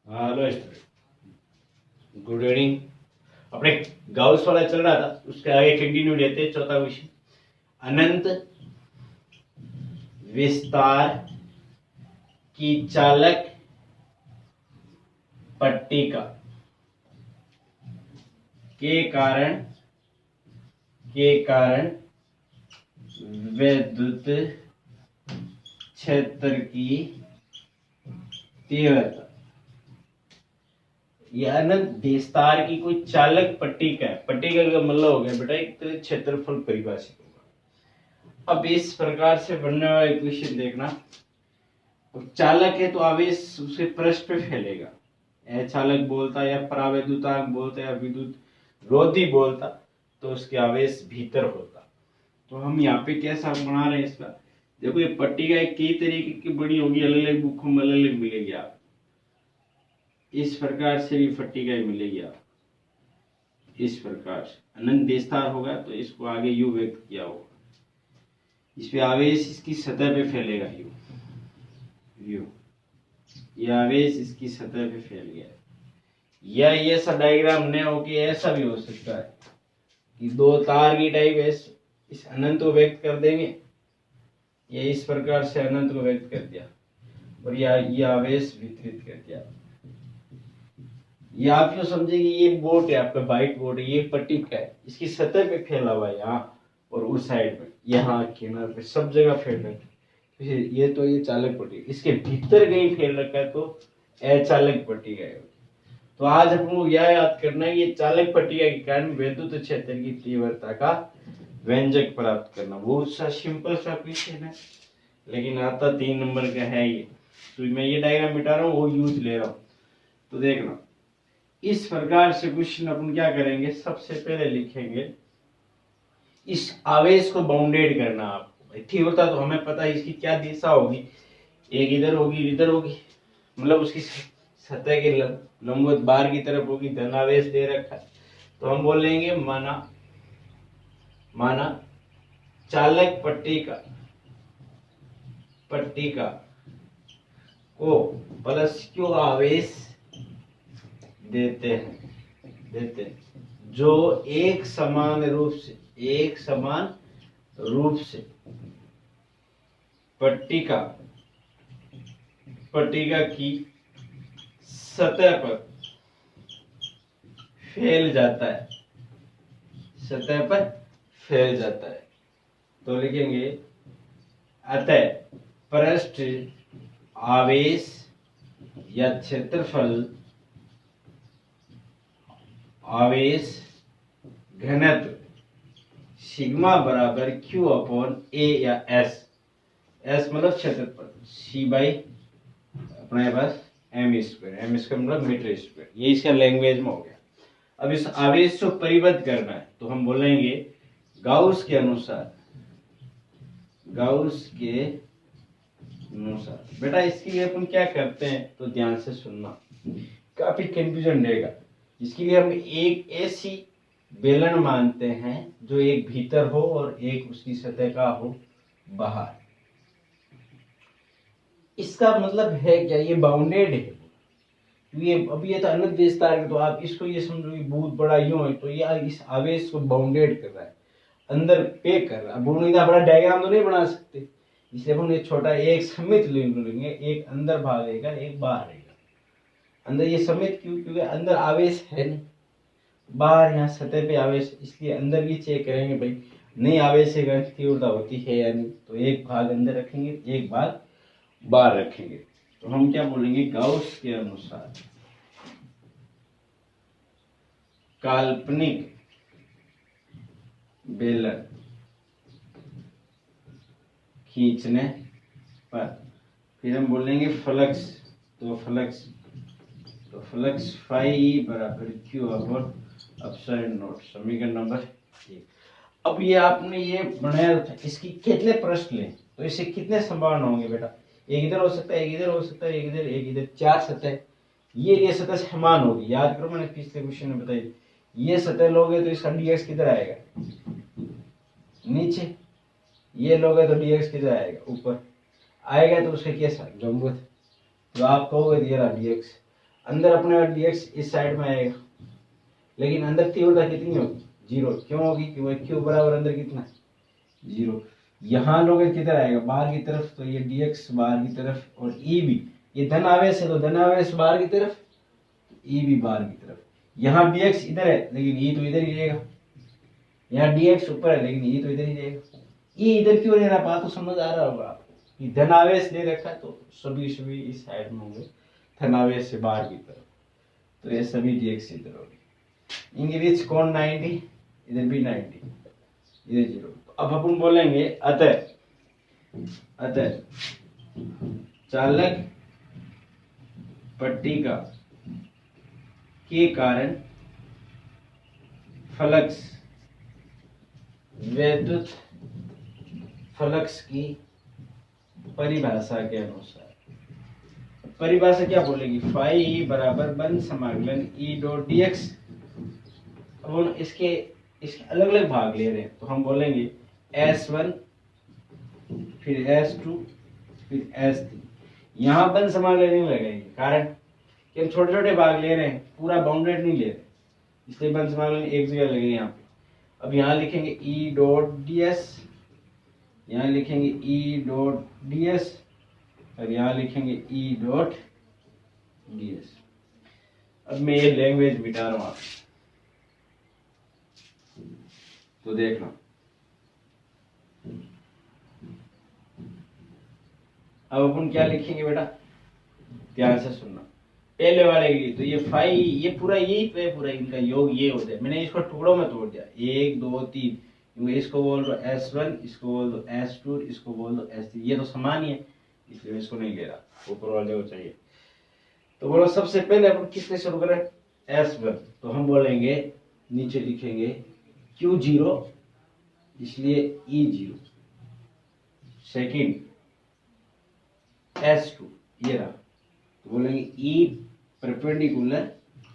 Hello student, good evening. अपने Gauss वाला चल रहा था, उसके आगे कंटिन्यू लेते हैं। चौथा क्वेश्चन, अनंत विस्तार की चालक पट्टिका के कारण विद्युत क्षेत्र की तीव्रता। ये अनंत विस्तार की कोई चालक पट्टिका है। पट्टिका का मतलब हो गया बेटा एक तरह क्षेत्रफल परिभाषित होगा। अब इस प्रकार से बनने वाला इक्वेशन देखना, तो चालक है तो आवेश उसके पृष्ठ पे फैलेगा। चालक बोलता या परावैद्युतांक बोलता या विद्युत रोधी बोलता, तो उसके आवेश भीतर होता। तो हम यहाँ पे कैसा बना रहे हैं इसका, देखो ये पट्टिका कई तरीके की बड़ी होगी, अलग अलग बुकों में अलग अलग मिलेगी। आप इस प्रकार से भी पट्टिका मिलेगी। आप इस प्रकार से अनंत विस्तार होगा तो इसको आगे यू व्यक्त किया होगा। इस पे आवेश इसकी सतह पे फैलेगा, यू ये आवेश इसकी सतह पे फैल गया। या ये ऐसा डायग्राम नहीं हो कि ऐसा भी हो सकता है कि दो तार की टाइप इस अनंत को व्यक्त कर देंगे, ये इस प्रकार से अनंत को व्यक्त कर दिया और ये आवेश वितरित कर दिया। ये आप क्यों समझे कि ये बोर्ड है, आपका व्हाइट बोर्ड है, ये पट्टिका है, इसकी सतह पे फैला हुआ है यहाँ और उस साइड में, यहाँ किनारे पे सब जगह फैल रखा है। ये तो ये चालक पट्टिका, इसके भीतर कहीं फैल रखा है तो अचालक पट्टिका है। तो आज हमको यह याद करना है, ये चालक पट्टिका के कारण विद्युत क्षेत्र की तीव्रता का व्यंजक प्राप्त करना। बहुत सा सिंपल सा क्वेश्चन है, लेकिन आता 3 नंबर का है ये। तो मैं ये डायग्राम मिटा रहा हूँ, वो यूज ले रहा हूँ। तो देखना इस प्रकार से क्वेश्चन अपन क्या करेंगे, सबसे पहले लिखेंगे इस आवेश को बाउंडेड करना। आपको तीव्रता तो हमें पता है इसकी क्या दिशा होगी, एक इधर होगी इधर होगी, मतलब उसकी सतह के लंबवत बाहर की तरफ होगी, धनावेश दे रखा है। तो हम बोलेंगे माना चालक पट्टिका को प्लस क्यू आवेश देते हैं जो एक समान रूप से पट्टिका की सतह पर फैल जाता है। तो लिखेंगे अतः पृष्ठ आवेश या क्षेत्रफल आवेश घनत्व सिग्मा बराबर क्यू अपॉन ए या एस मतलब क्षेत्रफल, सी बाई अपने पास एम स्क्वायर मतलब मीटर स्क्वायर, ये इसका लैंग्वेज में हो गया। अब इस आवेश को परिबद्ध करना है तो हम बोलेंगे गाउस के अनुसार बेटा इसके लिए अपन क्या करते हैं तो ध्यान से सुनना, काफी कंफ्यूजन रहेगा। इसके लिए हम एक ऐसी बेलन मानते हैं जो एक भीतर हो और एक उसकी सतह का हो बाहर। इसका मतलब है क्या, ये बाउंडेड है। ये अभी ये तो अनंत विस्तार है, तो आप इसको ये समझो कि बहुत बड़ा यूं है, तो ये इस आवेश को बाउंडेड कर रहा है, अंदर पे कर रहा है। अब इतना बड़ा डायग्राम तो नहीं बना सकते, इसलिए हम ये छोटा एक समित लेंगे, एक अंदर भागेगा एक बाहर रहेगा। अंदर ये समित क्यों, क्योंकि अंदर आवेश है नहीं, बाहर यहाँ सतह पे आवेश, इसलिए अंदर भी चेक करेंगे भाई नहीं आवेश से तीव्रता होती है या नहीं। तो एक भाग अंदर रखेंगे एक भाग बाहर रखेंगे। तो हम क्या बोलेंगे, गाउस के अनुसार काल्पनिक बेलन खींचने पर फिर हम बोलेंगे फ्लक्स, तो फ्लक्स फाई बराबर क्यू अपॉन एप्सिलॉन नॉट, समीकरण नंबर 1। अब ये आपने ये बनाया था, इसकी कितने प्रश्न लें तो इससे कितने संभावना होंगे बेटा, एक इधर हो सकता है एक इधर हो सकता है एक इधर 4 सतह, ये सतह समान होगी। याद करो मैंने पिछले क्वेश्चन में बताई, ये सतह लोगे तो इसका dx किधर आएगा, नीचे, ये लोगे तो dx किधर आएगा, ऊपर आएगा। तो उसका कैसा लंबवत, तो आप कहोगे ये रहा dx। अंदर अपने dx इस साइड में आएगा, लेकिन अंदर तीव्रता कितनी होगी, 0। क्यों होगी, क्योंकि q बराबर अंदर कितना है, 0। यहाँ लोगे किधर आएगा, बाहर की तरफ, तो ये dx बाहर की तरफ, और e भी, ये धन आवेश है तो धन आवेश बाहर की तरफ, e भी बाहर की तरफ। यहाँ dx इधर है लेकिन e तो इधर ही रहेगा, यहाँ dx ऊपर है लेकिन e तो इधर ही रहेगा। e इधर क्यों ले रहा, बात तो समझ आ रहा होगा आपको, कि धन आवेश ले रखा है तो सभी इस साइड में होंगे, धन आवेश से बाहर की तरफ, तो ये सभी dx इधर होगी। इनके बीच कोण 90, इधर भी 90, इधर 0। अब अपन बोलेंगे अतः चालक पट्टिका के कारण फ्लक्स विद्युत फ्लक्स की परिभाषा के अनुसार, परिभाषा क्या बोलेगी, फाई ई बराबर बंद समाकलन ई डॉट dx। अब हम इसके अलग अलग भाग ले रहे हैं, तो हम बोलेंगे S1 फिर S2 फिर S3। यहाँ बंद समाकलन नहीं लगाएंगे, कारण कि हम छोटे छोटे भाग ले रहे हैं, पूरा बाउंडेड नहीं ले रहे, इसलिए बंद समाकलन एक जगह लगेगा यहाँ पे। अब यहाँ लिखेंगे E डॉट ds, यहाँ लिखेंगे E डॉट ds, और यहाँ लिखेंगे E डॉट ds। अब मैं ये लैंग्वेज मिटा रहा हूँ, तो देखना। अब अपन क्या लिखेंगे बेटा, ध्यान से सुनना। पहले वाले के लिए तो ये फाई, ये पूरा यही पे पूरा इनका योग ये होता है। मैंने इसको टुकड़ों में तोड़ दिया, 1 2 3, क्योंकि इसको बोल दो S1, इसको बोल दो S2, इसको बोल दो S3। ये तो समान ही है इसलिए मैं इसको नहीं ले रहा, ऊपर वाले को चाहिए। तो बोलो सबसे पहले अपन किससे शुरू करें, S1, तो हम बोलेंगे नीचे लिखेंगे Q0 इसलिए E0। सेकंड S2 ये रहा, तो बोलेंगे E परपेंडिकुलर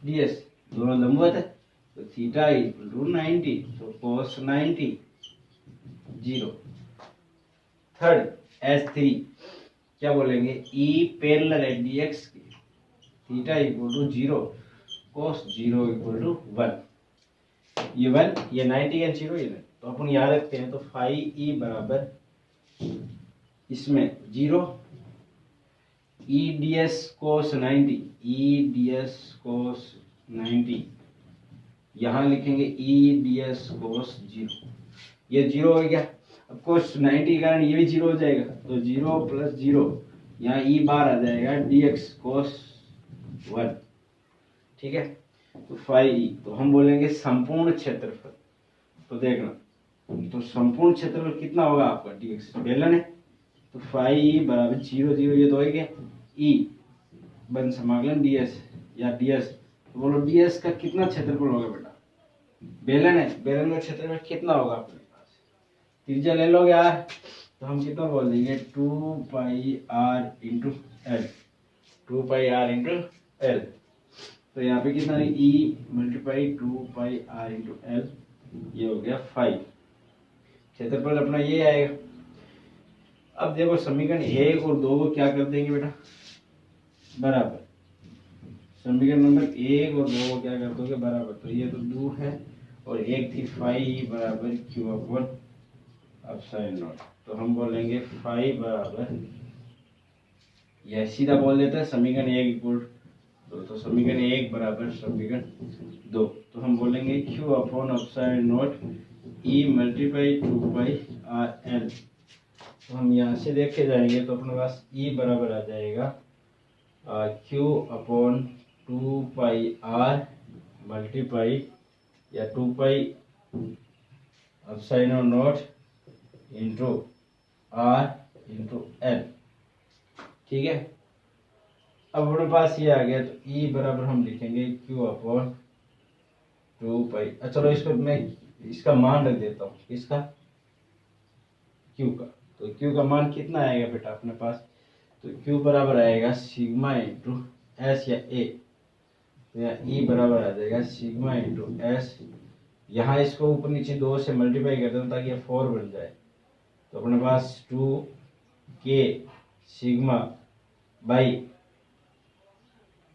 ds, दोनों लंबवत है, तो थीटा इक्वल टू 90, तो cos 90 0। थर्ड S3 क्या बोलेंगे, E पैरेलल है dx की, theta equal to 0, cos 0 equal to 1। ये 1, ये 90 या 0 ये 9, तो अपन याद रखते हैं। तो फाई E बराबर इसमें 0, E ds cos 90, E ds cos 90, यहाँ लिखेंगे E ds cos 0, ये 0 हो गया। अब cos 90 के कारण ये भी 0 हो जाएगा, तो 0 प्लस 0, यहाँ E बार आ जाएगा dx cos 1, ठीक है। तो फाई E, तो हम बोलेंगे संपूर्ण क्षेत्रफल, तो देखना, तो संपूर्ण क्षेत्रफल कितना होगा आपका, dx बेलन है, तो फाई E बराबर 0 0, ये तो हो गया, E बंद समाकलन ds या ds, तो बोलो ds का कितना क्षेत्रफल होगा बेटा, बेलन है, बेलन का क्षेत्रफल कितना होगा अपने पास, त्रिज्या ले लोगे r, तो हम कितना बोल देंगे 2 pi r into L, 2 pi r into L. तो यहाँ पे कितना है, E multiply 2 pi r into L, ये हो गया 5, क्षेत्रफल अपना ये आएगा। अब देखो समीकरण 1 और 2 को क्या कर देंगे बेटा, बराबर, समीकरण नंबर 1 और 2 को क्या कर दोगे, बराबर, तो ये तो 2 है और 1 थी फाई बराबर क्यू अपॉन एप्सिलॉन नॉट, तो हम बोलेंगे फाई बराबर, यह सीधा बोल देते हैं समीकरण 1 इक्वल 2, तो समीकरण 1 बराबर समीकरण 2, तो हम बोलेंगे Q upon epsilon not E multiply 2 pi R L. तो हम यहाँ से देखे जाएंगे तो अपने पास E बराबर आ जाएगा Q upon 2 pi R multiply या 2 pi epsilon not into R into L, ठीक है। अब हमारे पास ये आ गया, तो E बराबर हम लिखेंगे Q अपॉन 2 पाई, चलो इसको मैं इसका मान रख देता हूँ, इसका Q का, तो Q का मान कितना आएगा बेटा अपने पास, तो Q बराबर आएगा सिग्मा इंटू एस या ए, तो यहाँ E बराबर आ जाएगा सिग्मा इंटू एस, यहाँ इसको ऊपर नीचे 2 से मल्टीप्लाई कर दें ताकि ये 4 बन जाए, तो अपने पास 2 के sigma by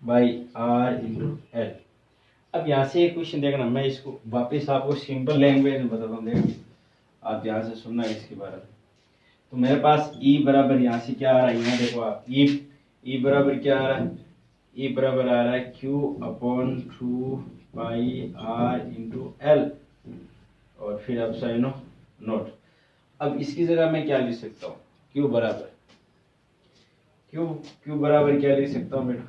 by R into L. अब यहाँ से एक क्वेश्चन देखना, मैं इसको वापस आपको सिंपल लैंग्वेज में बताता हूँ, देखो आप ध्यान से सुनना इसके बारे में। तो मेरे पास E बराबर यहाँ से क्या आ रहा है, यहाँ देखो आप E बराबर क्या आ रहा है, E बराबर आ रहा है Q upon 2 pi R into L और फिर एप्सिलॉन नॉट। अब इसकी जगह मैं क्या लिख सकता हूँ, Q बराबर Q बराबर क्या लिख सकता हूँ बेटा,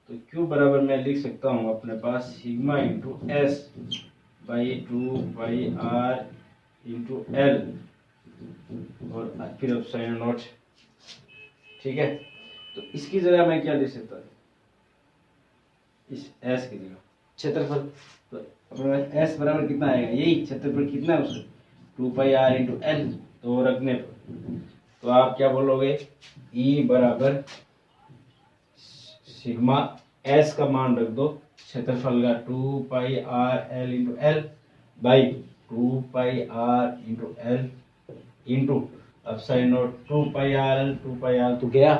तो Q बराबर मैं लिख सकता हूँ अपने पास sigma into S by 2 pi R into L और फिर एप्सिलॉन नॉट। ठीक है, तो इसकी जगह मैं क्या लिख सकता हूँ, इस एस की जगह क्षेत्रफल। तो एस बराबर कितना आएगा, यही क्षेत्रफल कितना है उसका 2 पाई R इंटू एल। तो रखने पर तो आप क्या बोलोगे, E बराबर सिग्मा एस का मान रख दो, क्षेत्रफल का 2 pi R L into L by 2 pi R into L into epsilon not 2 pi R तो गया।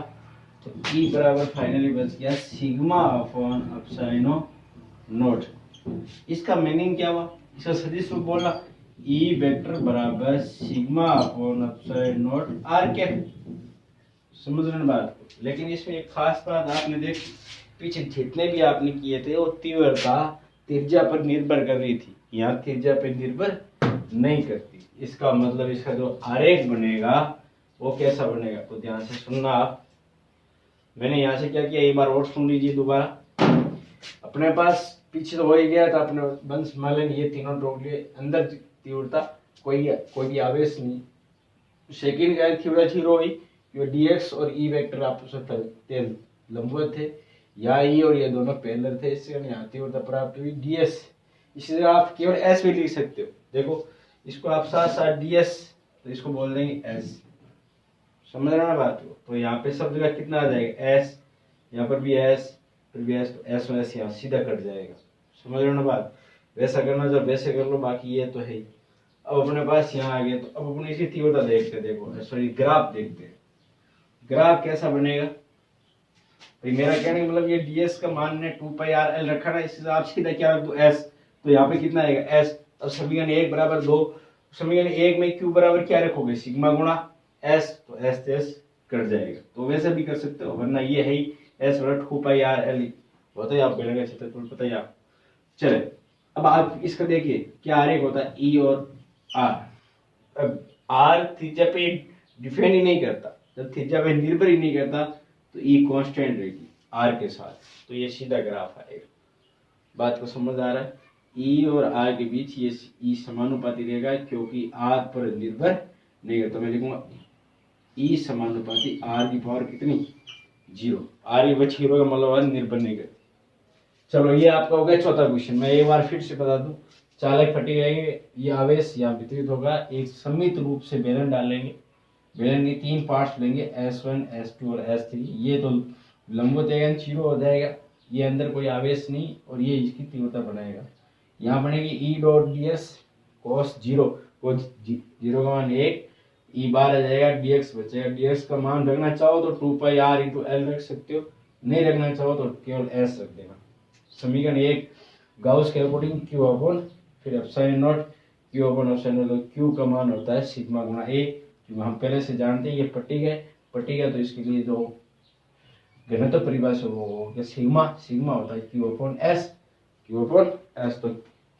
तो E बराबर फाइनली बच गया सिग्मा अपॉन एप्सिलॉन नॉट। इसका मीनिंग क्या हुआ, इसका सदिश रूप बोला E वेक्टर बराबर sigma upon epsilon not R cap. समझ रहे बात को। लेकिन इसमें एक खास बात आपने देखी, पीछे जितने भी आपने किए थे वो तीव्रता त्रिज्या पर निर्भर कर रही थी, यहाँ त्रिज्या पर निर्भर नहीं करती। इसका मतलब इसका जो आरेख बनेगा वो कैसा बनेगा, तो ध्यान से सुनना आप। मैंने यहाँ से क्या किया, एक बार और सुन लीजिए दोबारा। अपने पास पीछे तो हो ही गया था, अपने वंश मालन ये तीनों रोक लिए, अंदर तीव्रता कोई भी आवेश नहीं, सेकंड क्या तीव्रता 0 हुई, dx और E वेक्टर आपस में लंबवत थे, या E और ये दोनों पैरेलल थे, इससे यहाँ तीव्रता प्राप्त हुई ds। इसी आप केवल s भी लिख सकते हो, देखो इसको आप साथ साथ ds तो इसको बोल देंगे s। समझ रहे ना बात को। तो यहाँ पे सब जगह कितना आ जाएगा s, यहाँ पर भी s फिर भी s, तो s और s यहाँ सीधा कट जाएगा। समझ रहे ना बात, वैसा करना जब वैसे कर लो, बाकी ये तो है ही। अब अपने पास यहाँ आ गया, तो अब अपने इसकी तीव्रता देखते, देखो सॉरी ग्राफ देखते हैं, ग्राफ कैसा बनेगा। भाई मेरा कहने का मतलब ये ds का मान ने 2 पाई R L रखा ना, इस हिसाब से सीधा क्या रख दो s, तो यहाँ पे कितना आएगा s। अब समीकरण 1 बराबर 2, समीकरण 1 में q बराबर क्या रखोगे, सिग्मा गुणा s, तो s से s कट जाएगा। तो वैसे भी कर सकते हो, वरना ये है ही s बराबर 2 पाई R L, बताइए आप बेलगा क्षेत्रफल बताइए आप। चले अब आप इसका देखिए क्या आरेख होता है E और R। अब R त्रिज्या पे डिपेंड ही नहीं करता, जब त्रिज्या पे निर्भर ही नहीं करता तो E कांस्टेंट रहेगी R के साथ, तो ये सीधा ग्राफ आएगा। बात को समझ आ रहा है, E और R के बीच ये E समानुपाती रहेगा, क्योंकि R पर निर्भर नहीं करता। मैं लिखूंगा E समानुपाती R की पावर कितनी 0, R की बच 0 का मतलब निर्भर नहीं करती। चलो ये आपका हो गया चौथा क्वेश्चन। मैं एक बार फिर से बता दूं, चालक पट्टिका ये आवेश यहाँ वितरित होगा, एक समित रूप से बेलन डालेंगे, बेलन के 3 पार्ट्स लेंगे S1 S2 और S3। ये तो लंबवत है 0 हो जाएगा, ये अंदर कोई आवेश नहीं, और ये इसकी तीव्रता बनाएगा। यहाँ बनेगी E dot ds cos 0, cos 0 का मान 1, E बार आ जाएगा, dx बचेगा। dx का मान रखना चाहो तो 2 पाई R इंटू एल रख सकते हो, नहीं रखना चाहो तो केवल s रख देना। समीकरण 1 गाउस के अकॉर्डिंग q अपॉन फिर epsilon not, q upon epsilon not, q का मान होता है सिग्मा गुणा a, जो हम पहले से जानते हैं। ये पट्टिका तो इसके लिए जो घनत्व परिभाषा वो हो गया सिग्मा होता है q अपॉन s, तो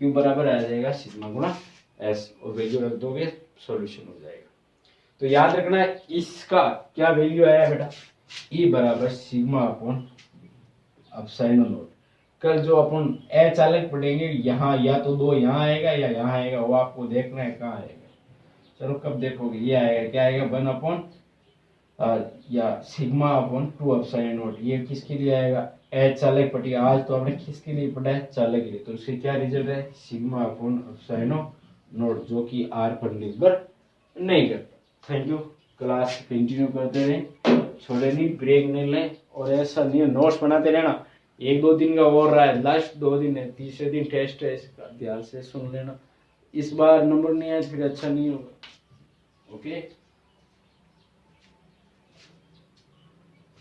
q बराबर आ जाएगा सिग्मा गुणा s, और वैल्यू रख दोगे सॉल्यूशन हो जाएगा। तो याद रखना इसका क्या वैल्यू आया बेटा, E बराबर सिग्मा अपॉन एप्सिलॉन नॉट। कल जो अपन अचालक पढ़ेंगे, यहाँ या तो 2 यहाँ आएगा या यहाँ आएगा, वो आपको देखना है कहाँ आएगा। चलो कब देखोगे, ये आएगा, क्या आएगा 1 अपॉन या सिग्मा अपॉन 2 एप्सिलॉन नॉट। ये किसके लिए आएगा, अचालक पट्टिका। आज तो आपने किसके लिए पढ़ा है, चालक के लिए, तो इसके क्या रिजल्ट है सिग्मा अपॉन एप्सिलॉन नॉट, जो कि R पर निर्भर नहीं करता। थैंक यू, क्लास कंटिन्यू करते रहें, छोड़े नहीं, ब्रेक नहीं लें, और ऐसा नहीं नोट्स बनाते रहना। 1-2 दिन का और रहा है, लास्ट 2 दिन है, तीसरे दिन टेस्ट है, इसका ध्यान से सुन लेना। इस बार नंबर नहीं आया फिर अच्छा नहीं होगा। ओके।